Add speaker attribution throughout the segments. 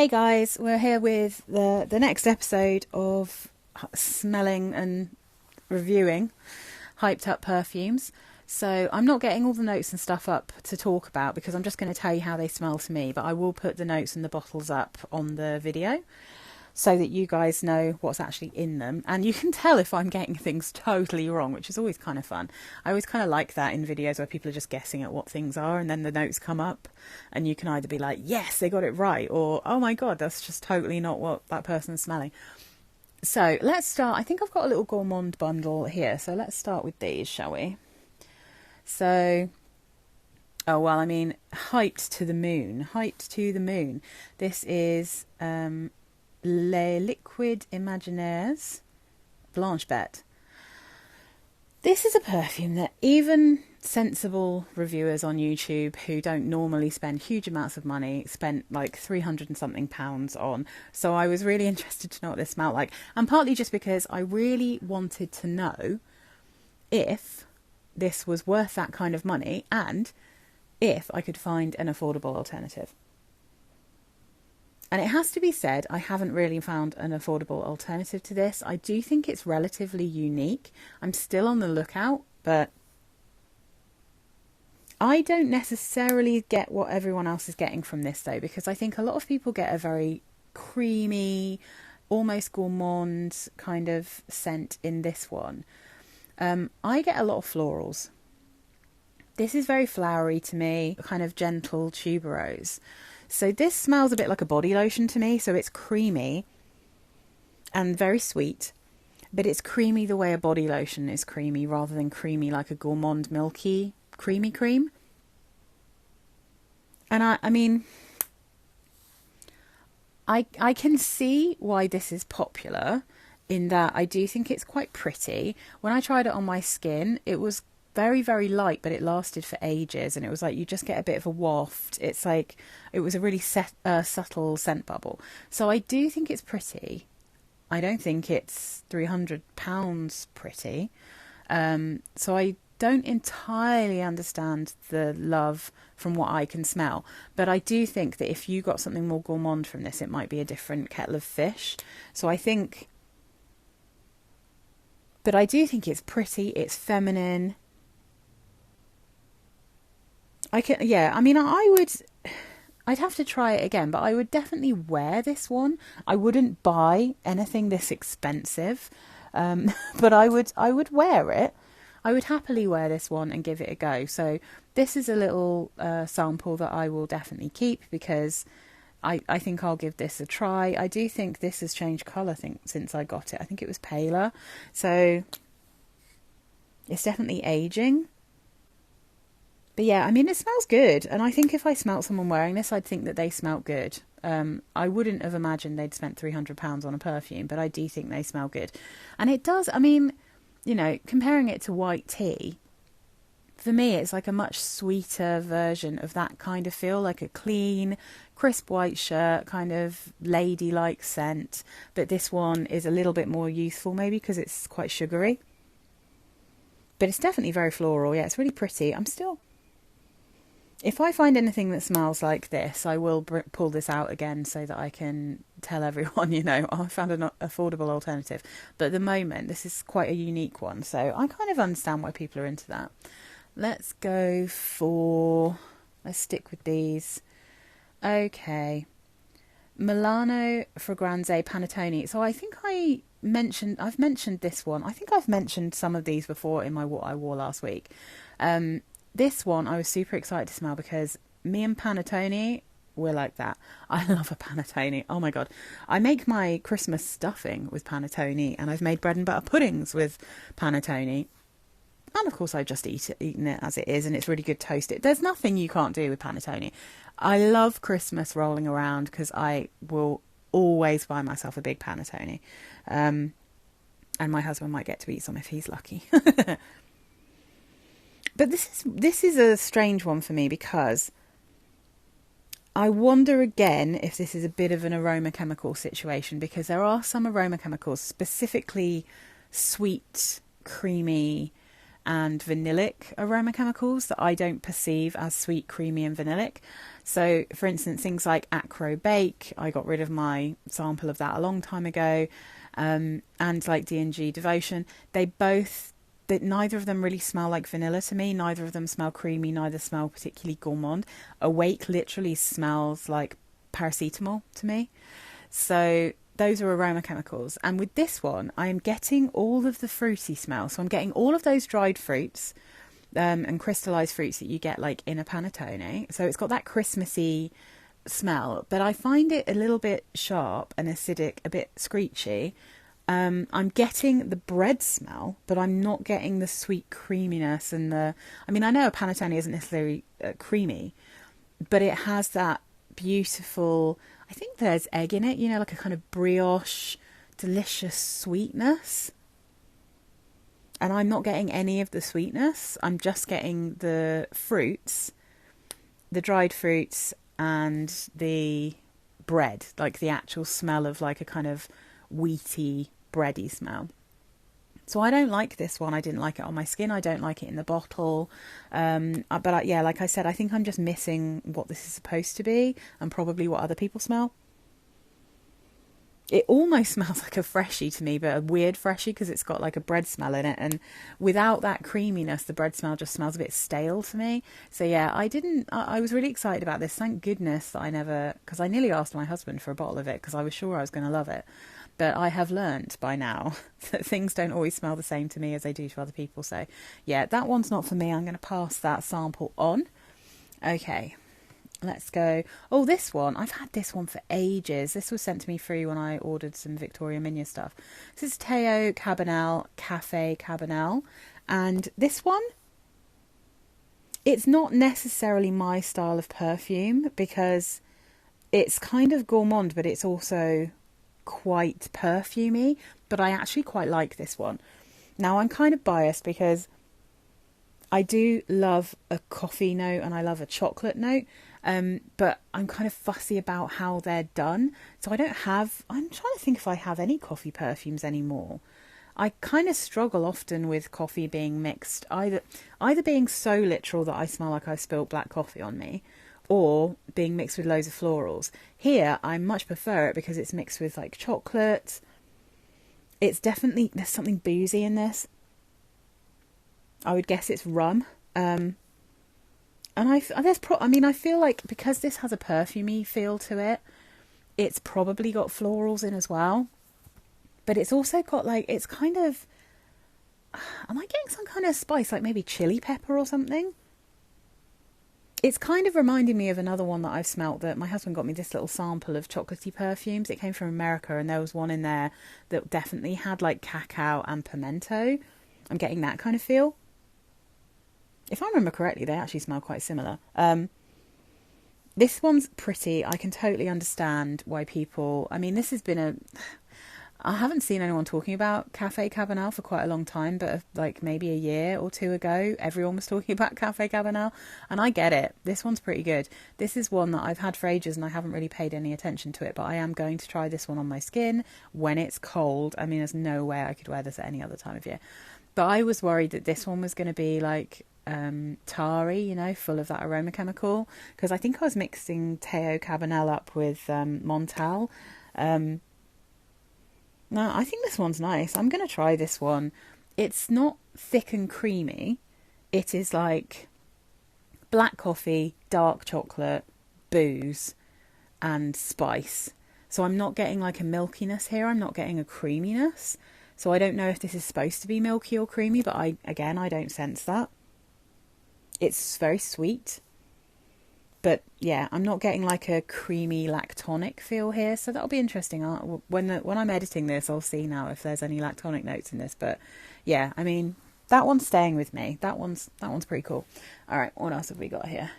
Speaker 1: Hey guys, we're here with the next episode of smelling and reviewing hyped up perfumes. So I'm not getting all the notes and stuff up to talk about because I'm just going to tell you how they smell to me, but I will put the notes and the bottles up on the video so that you guys know what's actually in them. And you can tell if I'm getting things totally wrong, which is always kind of fun. I always kind of like that in videos where people are just guessing at what things are and then the notes come up and you can either be like, yes, they got it right, or, oh my God, that's just totally not what that person's smelling. So let's start. I think I've got a little gourmand bundle here. So let's start with these, shall we? So, oh, well, I mean, hyped to the moon. Hyped to the moon. This is Les Liquid Imaginaires Blanc. This is a perfume that even sensible reviewers on YouTube who don't normally spend huge amounts of money spent like 300 and something pounds on. So I was really interested to know what this smelled like. And partly just because I really wanted to know if this was worth that kind of money and if I could find an affordable alternative. And it has to be said, I haven't really found an affordable alternative to this. I do think it's relatively unique. I'm still on the lookout, but I don't necessarily get what everyone else is getting from this though, because I think a lot of people get a very creamy, almost gourmand kind of scent in this one. I get a lot of florals. This is very flowery to me, kind of gentle tuberose. So this smells a bit like a body lotion to me. So it's creamy and very sweet, but it's creamy the way a body lotion is creamy rather than creamy like a gourmand milky creamy cream. And I mean, I can see why this is popular in that I do think it's quite pretty. When I tried it on my skin, it was very, very light, but it lasted for ages. And it was like, you just get a bit of a waft. It's like, it was a really subtle scent bubble. So I do think it's pretty. I don't think it's £300 pretty. So I don't entirely understand the love from what I can smell. But I do think that if you got something more gourmand from this, it might be a different kettle of fish. So I think, but I do think it's pretty. It's feminine. I'd have to try it again, but I would definitely wear this one. I wouldn't buy anything this expensive, but I would wear it. I would happily wear this one and give it a go. So this is a little sample that I will definitely keep because I think I'll give this a try. I do think this has changed colour since I got it. I think it was paler. So it's definitely aging. But yeah, I mean, it smells good. And I think if I smelt someone wearing this, I'd think that they smelt good. I wouldn't have imagined they'd spent £300 on a perfume, but I do think they smell good. And it does, I mean, you know, comparing it to white tea, for me, it's like a much sweeter version of that kind of feel, like a clean, crisp white shirt, kind of ladylike scent. But this one is a little bit more youthful, maybe, because it's quite sugary. But it's definitely very floral. Yeah, it's really pretty. If I find anything that smells like this, I will pull this out again so that I can tell everyone, you know, I found an affordable alternative. But at the moment, this is quite a unique one. So I kind of understand why people are into that. Let's stick with these. Okay. Milano for Grande Panettone. So I think I've mentioned this one. I think I've mentioned some of these before in my What I Wore last week. This one I was super excited to smell because me and panettone, we're like that. I love a panettone. Oh my God. I make my Christmas stuffing with panettone and I've made bread and butter puddings with panettone. And of course I've just eaten it as it is and it's really good toasted. There's nothing you can't do with panettone. I love Christmas rolling around because I will always buy myself a big panettone. And my husband might get to eat some if he's lucky. But this is a strange one for me because I wonder again if this is a bit of an aroma chemical situation because there are some aroma chemicals, specifically sweet, creamy and vanillic aroma chemicals that I don't perceive as sweet, creamy and vanillic. So, for instance, things like Acro Bake, I got rid of my sample of that a long time ago, and like D&G Devotion, neither of them really smell like vanilla to me. Neither of them smell creamy. Neither smell particularly gourmand. Awake literally smells like paracetamol to me. So those are aroma chemicals. And with this one, I am getting all of the fruity smell. So I'm getting all of those dried fruits and crystallized fruits that you get like in a panettone. So it's got that Christmassy smell, but I find it a little bit sharp and acidic, a bit screechy. I'm getting the bread smell, but I'm not getting the sweet creaminess and I know a panettone isn't necessarily creamy, but it has that beautiful, I think there's egg in it, like a kind of brioche, delicious sweetness. And I'm not getting any of the sweetness. I'm just getting the fruits, the dried fruits, and the bread, like the actual smell of like a kind of wheaty, bready smell. So I don't like this one. I didn't like it on my skin. I don't like it in the bottle. Like I said, I think I'm just missing what this is supposed to be and probably what other people smell. It almost smells like a freshie to me, but a weird freshie because it's got like a bread smell in it. And without that creaminess, the bread smell just smells a bit stale to me. So yeah, I was really excited about this. Thank goodness that because I nearly asked my husband for a bottle of it because I was sure I was going to love it. But I have learnt by now that things don't always smell the same to me as they do to other people. So yeah, that one's not for me. I'm going to pass that sample on. Okay. Let's go. Oh, this one. I've had this one for ages. This was sent to me free when I ordered some Victoria Minya stuff. This is Teao Cabanel, Cafe Cabanel. And this one, it's not necessarily my style of perfume because it's kind of gourmand, but it's also quite perfumey. But I actually quite like this one. Now, I'm kind of biased because I do love a coffee note and I love a chocolate note. But I'm kind of fussy about how they're done. So I'm trying to think if I have any coffee perfumes anymore. I kind of struggle often with coffee being mixed, either being so literal that I smell like I've spilled black coffee on me, or being mixed with loads of florals. Here, I much prefer it because it's mixed with like chocolate. There's something boozy in this. I would guess it's rum. And I feel like because this has a perfumey feel to it, it's probably got florals in as well. But it's also got like, it's kind of, am I getting some kind of spice, like maybe chili pepper or something? It's kind of reminding me of another one that I've smelt that my husband got me this little sample of chocolatey perfumes. It came from America and there was one in there that definitely had like cacao and pimento. I'm getting that kind of feel. If I remember correctly, they actually smell quite similar. This one's pretty. I can totally understand why people... this has been I haven't seen anyone talking about Cafe Cabanel for quite a long time, but like maybe a year or two ago, everyone was talking about Cafe Cabanel, and I get it. This one's pretty good. This is one that I've had for ages and I haven't really paid any attention to it, but I am going to try this one on my skin when it's cold. There's no way I could wear this at any other time of year. But I was worried that this one was going to be like tarry, full of that aroma chemical, because I think I was mixing Teao Cabanel up with Montal. No, I think this one's nice. I'm going to try this one. It's not thick and creamy. It is like black coffee, dark chocolate, booze, and spice. So I'm not getting like a milkiness here. I'm not getting a creaminess. So I don't know if this is supposed to be milky or creamy, but I don't sense that. It's very sweet. But yeah, I'm not getting like a creamy lactonic feel here, so that'll be interesting. When I'm editing this, I'll see now if there's any lactonic notes in this. But yeah, that one's staying with me. That one's pretty cool. All right, what else have we got here?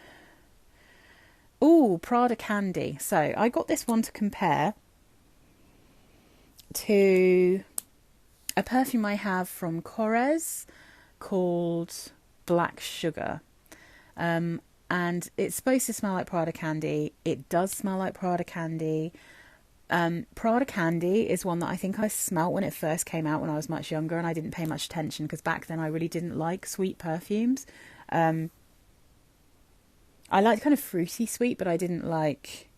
Speaker 1: Ooh, Prada Candy. So I got this one to compare to a perfume I have from Corrèze called Black Sugar. And it's supposed to smell like Prada Candy. It does smell like Prada Candy. Prada Candy is one that I think I smelt when it first came out when I was much younger, and I didn't pay much attention because back then I really didn't like sweet perfumes. I I liked kind of fruity sweet, but I didn't like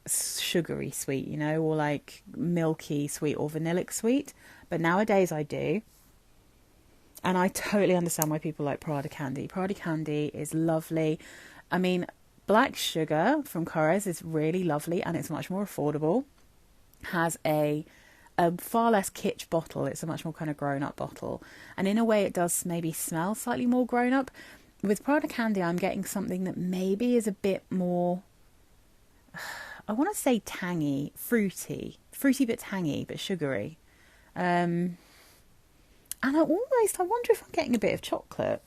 Speaker 1: sugary sweet, you know, or like milky sweet or vanillic sweet. But nowadays I do. And I totally understand why people like Prada Candy. Prada Candy is lovely. I mean, black sugar from Corres is really lovely and it's much more affordable. Has a far less kitsch bottle. It's a much more kind of grown-up bottle. And in a way it does maybe smell slightly more grown-up. With Prada Candy, I'm getting something that maybe is a bit more, I want to say tangy, fruity but tangy, but sugary. And I wonder if I'm getting a bit of chocolate.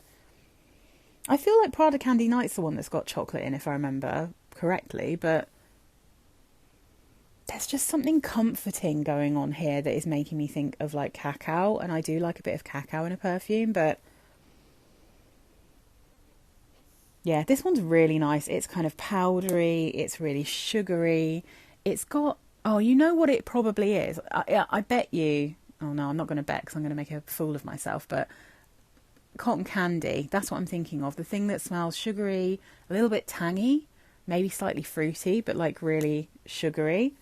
Speaker 1: I feel like Prada Candy Night's the one that's got chocolate in, if I remember correctly, but there's just something comforting going on here that is making me think of like cacao, and I do like a bit of cacao in a perfume, but yeah, this one's really nice. It's kind of powdery, it's really sugary, it's got, oh, you know what it probably is? I bet you, oh no, I'm not going to bet because I'm going to make a fool of myself, but cotton candy, that's what I'm thinking of. The thing that smells sugary, a little bit tangy, maybe slightly fruity, but like really sugary.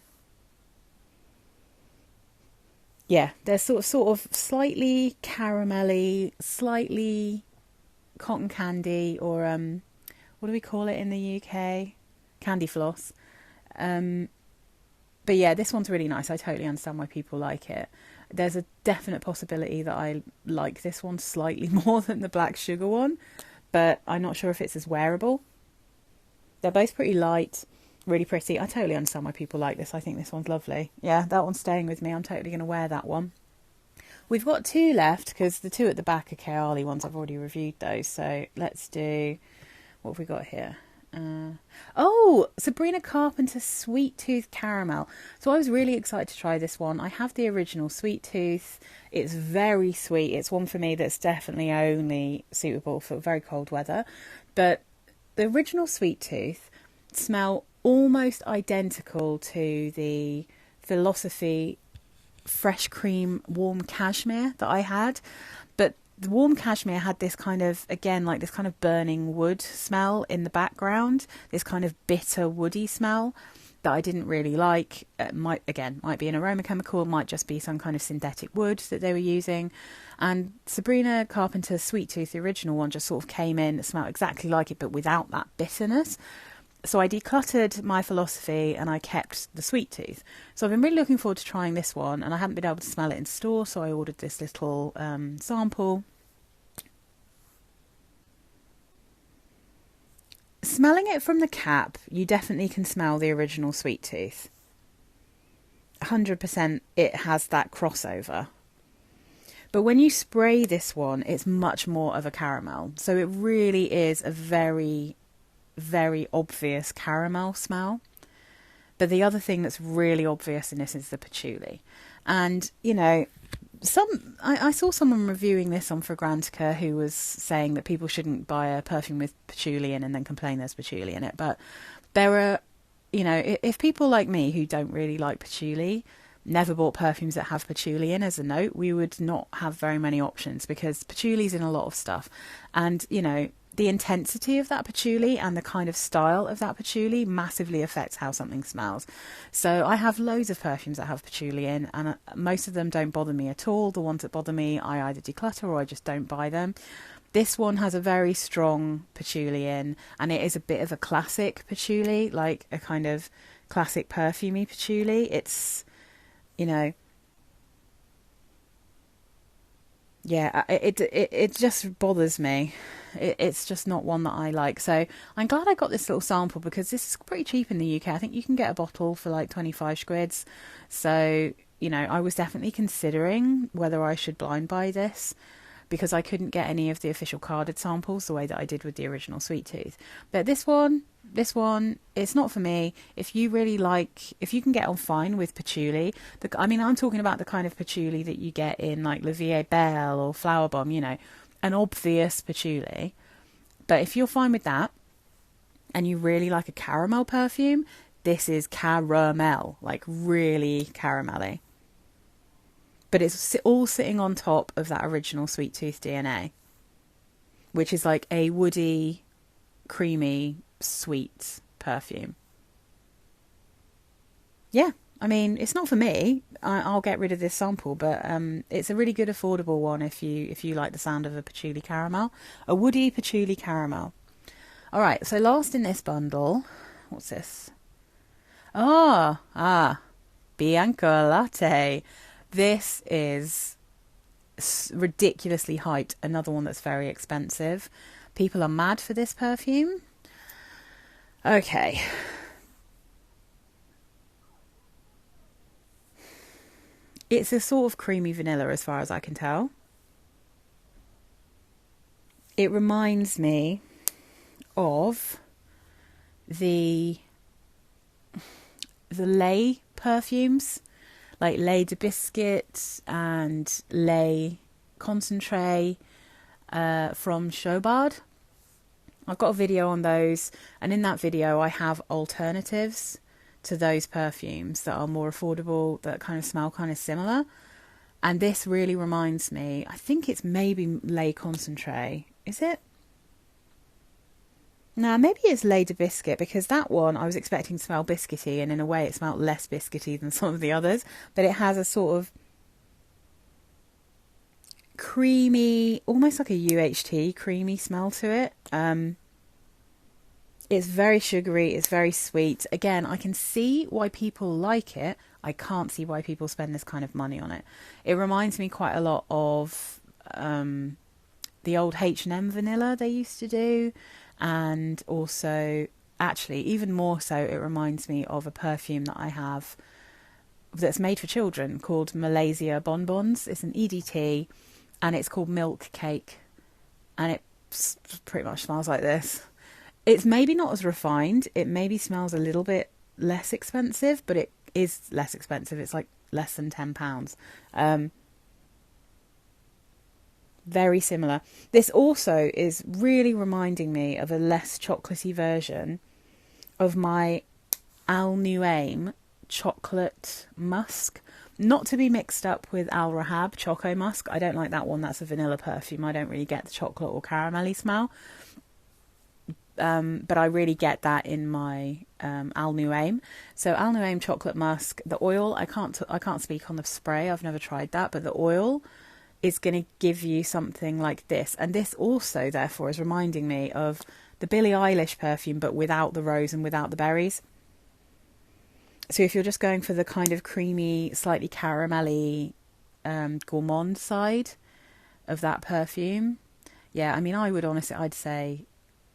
Speaker 1: Yeah, they're sort of slightly caramelly, slightly cotton candy, or what do we call it in the UK? Candy floss. But yeah, this one's really nice. I totally understand why people like it. There's a definite possibility that I like this one slightly more than the black sugar one, but I'm not sure if it's as wearable. They're both pretty light, really pretty. I totally understand why people like this. I think this one's lovely. Yeah, that one's staying with me. I'm totally going to wear that one. We've got two left because the two at the back are Kayali ones. I've already reviewed those. So let's do, what have we got here? Sabrina Carpenter Sweet Tooth Caramel. So I was really excited to try this one. I have the original Sweet Tooth. It's very sweet. It's one for me that's definitely only suitable for very cold weather. But the original Sweet Tooth smell almost identical to the Philosophy Fresh Cream Warm Cashmere that I had. But the warm cashmere had this kind of, again, like this kind of burning wood smell in the background, this kind of bitter woody smell that I didn't really like. Might be an aroma chemical, might just be some kind of synthetic wood that they were using. And Sabrina Carpenter's Sweet Tooth, the original one, just sort of came in, it smelled exactly like it, but without that bitterness. So I decluttered my Philosophy and I kept the Sweet Tooth. So I've been really looking forward to trying this one, and I hadn't been able to smell it in store, so I ordered this little sample. Smelling it from the cap, you definitely can smell the original Sweet Tooth. 100% it has that crossover. But when you spray this one, it's much more of a caramel. So it really is a very, very obvious caramel smell. But the other thing that's really obvious in this is the patchouli. And, you know, I saw someone reviewing this on Fragrantica who was saying that people shouldn't buy a perfume with patchouli in and then complain there's patchouli in it. But there are, you know, if people like me who don't really like patchouli never bought perfumes that have patchouli in as a note, we would not have very many options because patchouli's in a lot of stuff. And, you know, the intensity of that patchouli and the kind of style of that patchouli massively affects how something smells. So I have loads of perfumes that have patchouli in, and most of them don't bother me at all. The ones that bother me, I either declutter or I just don't buy them. This one has a very strong patchouli in, and it is a bit of a classic patchouli, like a kind of classic perfumey patchouli. It's, you know, yeah, it just bothers me. It's just not one that I like. So I'm glad I got this little sample because this is pretty cheap in the UK. I think you can get a bottle for like 25 squids. So, you know, I was definitely considering whether I should blind buy this because I couldn't get any of the official carded samples the way that I did with the original Sweet Tooth. But this one, it's not for me. If you really like, if you can get on fine with patchouli, I'm talking about the kind of patchouli that you get in like La Vie Belle or Flower Bomb, you know, an obvious patchouli. But if you're fine with that and you really like a caramel perfume, this is caramel, like really caramelly. But it's all sitting on top of that original Sweet Tooth DNA, which is like a woody, creamy sweet perfume. Yeah, I mean, it's not for me. I'll get rid of this sample, but it's a really good affordable one if you like the sound of a patchouli caramel, a woody patchouli caramel. All right, so last in this bundle, what's this? Bianca Latte. This is ridiculously hyped. Another one that's very expensive. People are mad for this perfume. Okay. It's a sort of creamy vanilla as far as I can tell. It reminds me of the lait perfumes, like lait de biscuit and lait concentré from Chopard. I've got a video on those, and in that video I have alternatives to those perfumes that are more affordable, that kind of smell kind of similar. And this really reminds me, I think it's maybe lait concentré. Is it? No, maybe it's lait de biscuit, because that one I was expecting to smell biscuity, and in a way it smelled less biscuity than some of the others, but it has a sort of creamy, almost like a UHT creamy smell to it. It's very sugary, it's very sweet. Again, I can see why people like it. I can't see why people spend this kind of money on it. It reminds me quite a lot of the old H&M vanilla they used to do. And also, actually, even more so, it reminds me of a perfume that I have that's made for children called Malaysia Bonbons. It's an EDT, and it's called Milk Cake. And it pretty much smells like this. It's maybe not as refined. It maybe smells a little bit less expensive, but it is less expensive. It's like less than £10. Very similar. This also is really reminding me of a less chocolatey version of my Al Nuaim chocolate musk. Not to be mixed up with Al Rahab Choco Musk. I don't like that one. That's a vanilla perfume. I don't really get the chocolate or caramelly smell. But I really get that in my Al Nuaim. So Al Nuaim chocolate musk. The oil, I can't speak on the spray. I've never tried that, but the oil is going to give you something like this. And this also, therefore, is reminding me of the Billie Eilish perfume, but without the rose and without the berries. So if you're just going for the kind of creamy, slightly caramelly, gourmand side of that perfume, yeah, I mean, I'd say,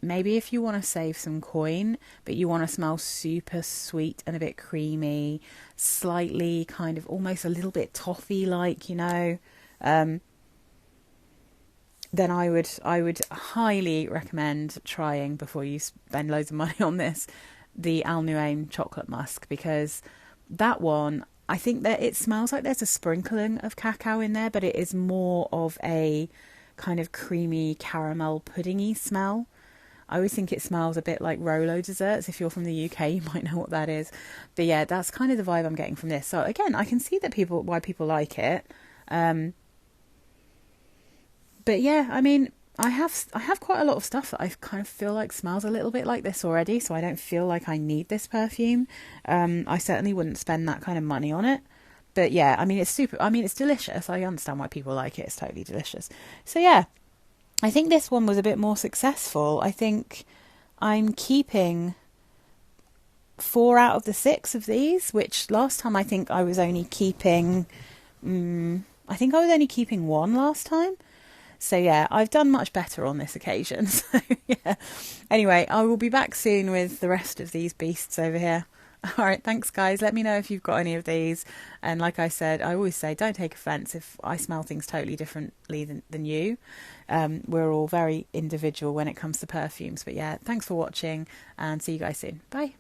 Speaker 1: maybe if you want to save some coin, but you want to smell super sweet and a bit creamy, slightly kind of almost a little bit toffee-like, then I would highly recommend trying, before you spend loads of money on this, the Al Nuaim chocolate musk, because that one, I think that it smells like there's a sprinkling of cacao in there, but it is more of a kind of creamy caramel puddingy smell. I always think it smells a bit like Rolo desserts. If you're from the UK, you might know what that is. But yeah, that's kind of the vibe I'm getting from this. So again, I can see that why people like it. But yeah, I mean, I have quite a lot of stuff that I kind of feel like smells a little bit like this already, so I don't feel like I need this perfume. I certainly wouldn't spend that kind of money on it. But yeah, I mean, it's delicious. I understand why people like it. It's totally delicious. So yeah, I think this one was a bit more successful. I think I'm keeping 4 out of the 6 of these, which last time I think I was only keeping... I think I was only keeping 1 last time. So yeah, I've done much better on this occasion. So yeah. Anyway, I will be back soon with the rest of these beasts over here. All right, thanks guys. Let me know if you've got any of these. And like I said, I always say, don't take offence if I smell things totally differently than you. We're all very individual when it comes to perfumes. But yeah, thanks for watching, and see you guys soon. Bye.